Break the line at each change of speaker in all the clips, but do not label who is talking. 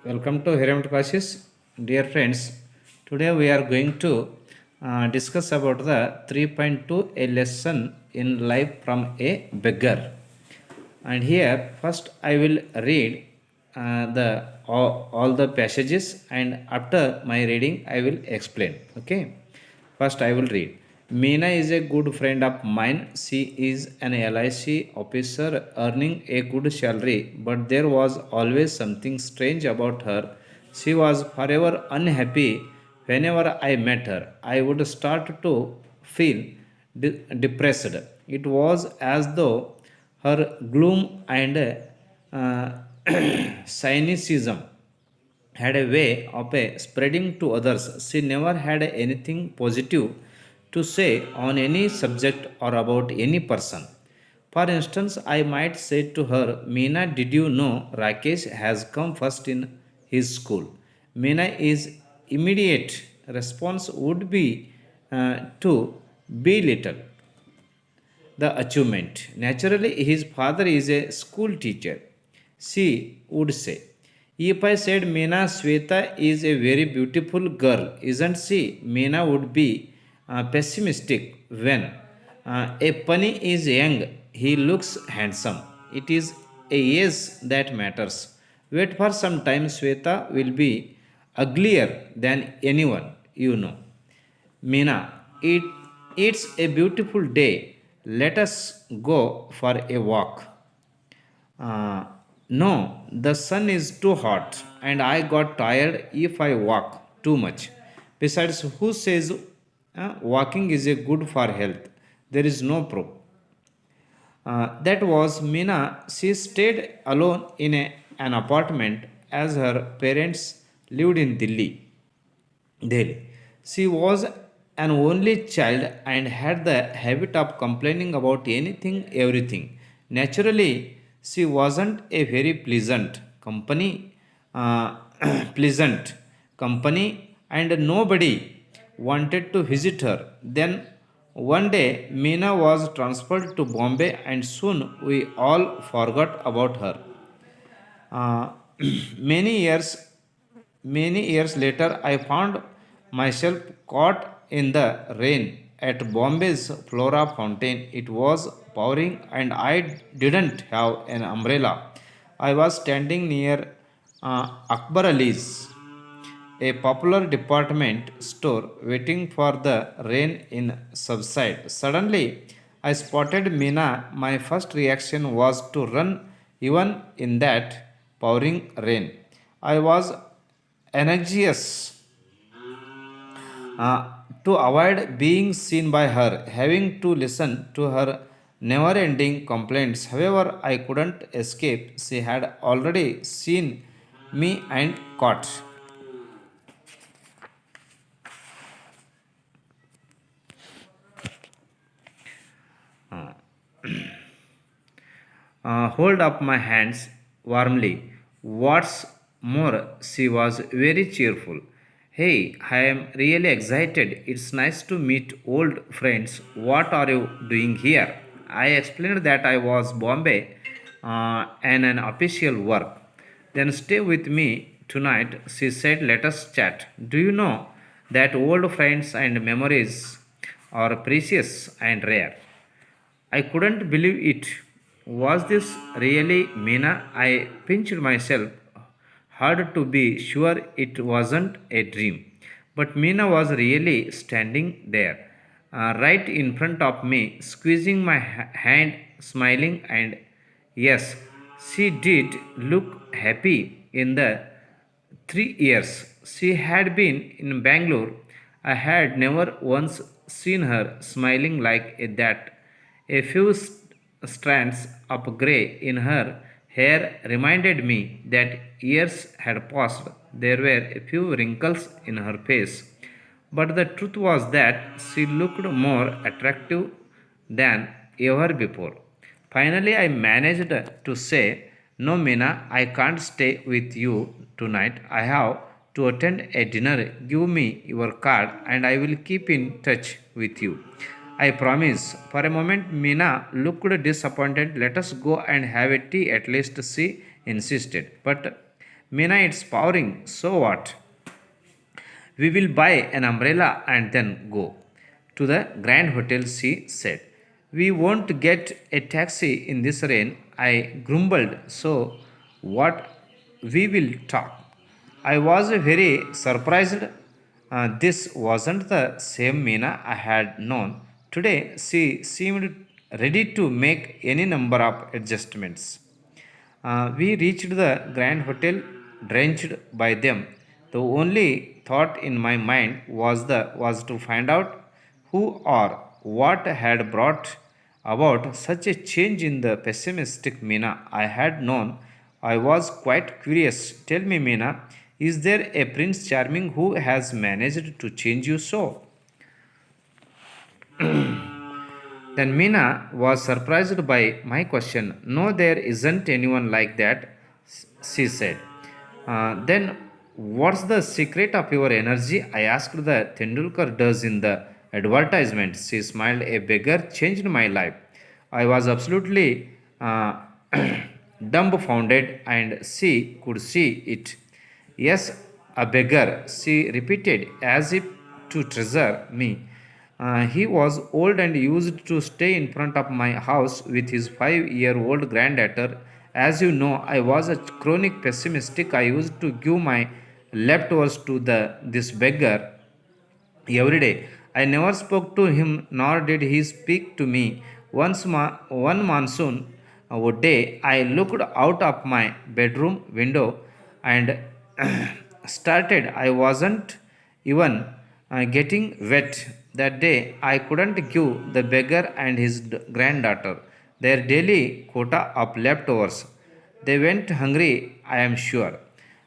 Welcome to Herimet Classes. Dear friends, today we are going to discuss about the 3.2 a lesson in life from a beggar. And here first I will read all the passages, and after my reading I will explain. Okay. First I will read. Meena is a good friend of mine. She is an LIC officer earning a good salary, but there was always something strange about her. She was forever unhappy. Whenever I met her, I would start to feel depressed. It was as though her gloom and uh, cynicism had a way of spreading to others. She never had anything positive to say on any subject or about any person. For instance, I might say to her, Meena, did you know Rakesh has come first in his school? Meena is immediate response would be to belittle the achievement. Naturally, his father is a school teacher. She would say, if I said Meena Sweta is a very beautiful girl, isn't she? Meena would be pessimistic when a bunny is young, he looks handsome. It is a yes that matters. Wait for some time, Sweta will be uglier than anyone you know. Meena, it's a beautiful day. Let us go for a walk. Uh, no, the sun is too hot and I got tired if I walk too much. Besides, who says walking is a good for health? There is no proof. That was Meena. She stayed alone in an apartment as her parents lived in Delhi. She was an only child and had the habit of complaining about anything, everything. Naturally, she wasn't a very uh, pleasant company, and nobody wanted to visit her. Then one day, Meena was transferred to Bombay, and soon we all forgot about her. Uh, many years many years later, I found myself caught in the rain at Bombay's Flora Fountain. It was pouring and I didn't have an umbrella. I was standing near Akbar Ali's, a popular department store, waiting for the rain in subside. Suddenly I spotted Meena. My first reaction was to run even in that pouring rain. I was anxious to avoid being seen by her, having to listen to her never ending complaints. However, I couldn't escape. She had already seen me and caught. Hold up my hands warmly. What's more, she was very cheerful. Hey, I am really excited. It's nice to meet old friends. What are you doing here? I explained that I was Bombay and an official work. Then stay with me tonight, she said. Let us chat. Do you know that old friends and memories are precious and rare? I couldn't believe it. Was this really Meena? I pinched myself hard to be sure it wasn't a dream. But Meena was really standing there, right in front of me, squeezing my hand, smiling, and yes, she did look happy in the 3 years she had been in Bangalore. I had never once seen her smiling like that. A few strands of grey in her hair reminded me that years had passed. There were a few wrinkles in her face. But the truth was that she looked more attractive than ever before. Finally, I managed to say, no, Meena, I can't stay with you tonight. I have to attend a dinner. Give me your card and I will keep in touch with you. I promise. For a moment, Meena looked disappointed. Let us go and have a tea, at least she insisted. But Meena, it's powering. So what? We will buy an umbrella and then go to the Grand Hotel, she said. We won't get a taxi in this rain, I grumbled. So, what? We will talk. I was very surprised. This wasn't the same Meena I had known. Today, she seemed ready to make any number of adjustments. We reached the Grand Hotel drenched by them. The only thought in my mind was to find out who or what had brought about such a change in the pessimistic Meena I had known. I was quite curious. Tell me, Meena, is there a Prince Charming who has managed to change you so? Then Meena was surprised by my question. No, there isn't anyone like that, she said. Then what's the secret of your energy? I asked the Tendulkar does in the advertisement. She smiled. A beggar changed my life. I was absolutely dumbfounded and she could see it. Yes, a beggar, she repeated as if to treasure me. He was old and used to stay in front of my house with his 5-year-old granddaughter. As you know, I was a chronic pessimistic. I used to give my leftovers to this beggar every day. I never spoke to him, nor did he speak to me. One monsoon day, I looked out of my bedroom window and started. I wasn't even getting wet. That day, I couldn't give the beggar and his granddaughter their daily quota of leftovers. They went hungry, I am sure.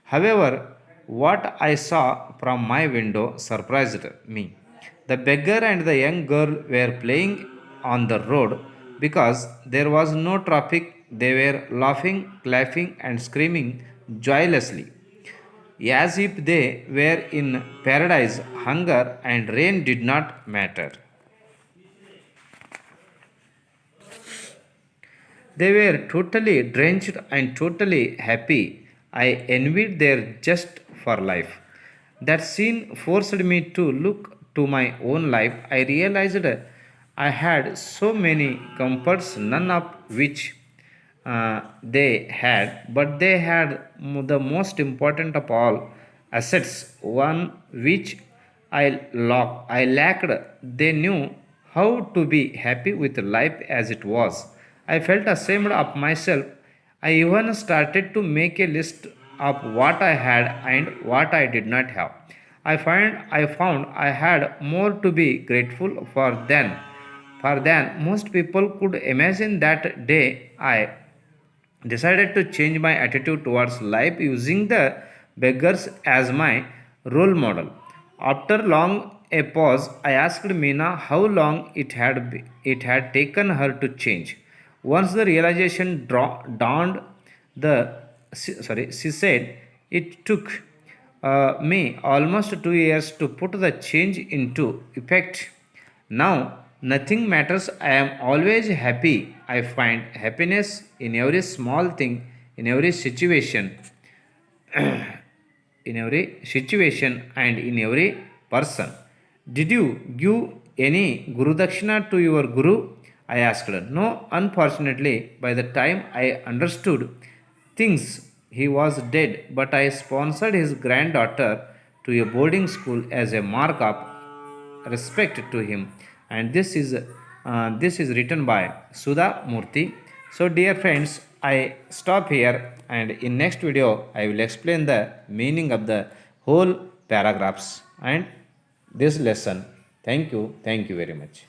However, what I saw from my window surprised me. The beggar and the young girl were playing on the road because there was no traffic. They were laughing, clapping, and screaming joyously as if they were in paradise. Hunger and rain did not matter. They were totally drenched and totally happy. I envied their zest for life. That scene forced me to look to my own life. I realized I had so many comforts, none of which they had, but they had the most important of all assets, one which I lacked. They knew how to be happy with life as it was. I felt ashamed of myself. I even started to make a list of what I had and what I did not have. I found I had more to be grateful for than most people could imagine. That day I decided to change my attitude towards life using the beggars as my role model. After long a pause, I asked Meena how long it had taken her to change. Once the realization dawned, she said it took me almost 2 years to put the change into effect. Now, nothing matters. I am always happy. I find happiness in every small thing, in every situation, and in every person. Did you give any Guru Dakshina to your Guru? I asked her. No, unfortunately, by the time I understood things, he was dead, but I sponsored his granddaughter to a boarding school as a mark of respect to him. And this is written by Sudha Murthy. So, dear friends, I stop here, and in next video I will explain the meaning of the whole paragraphs and this lesson. Thank you very much.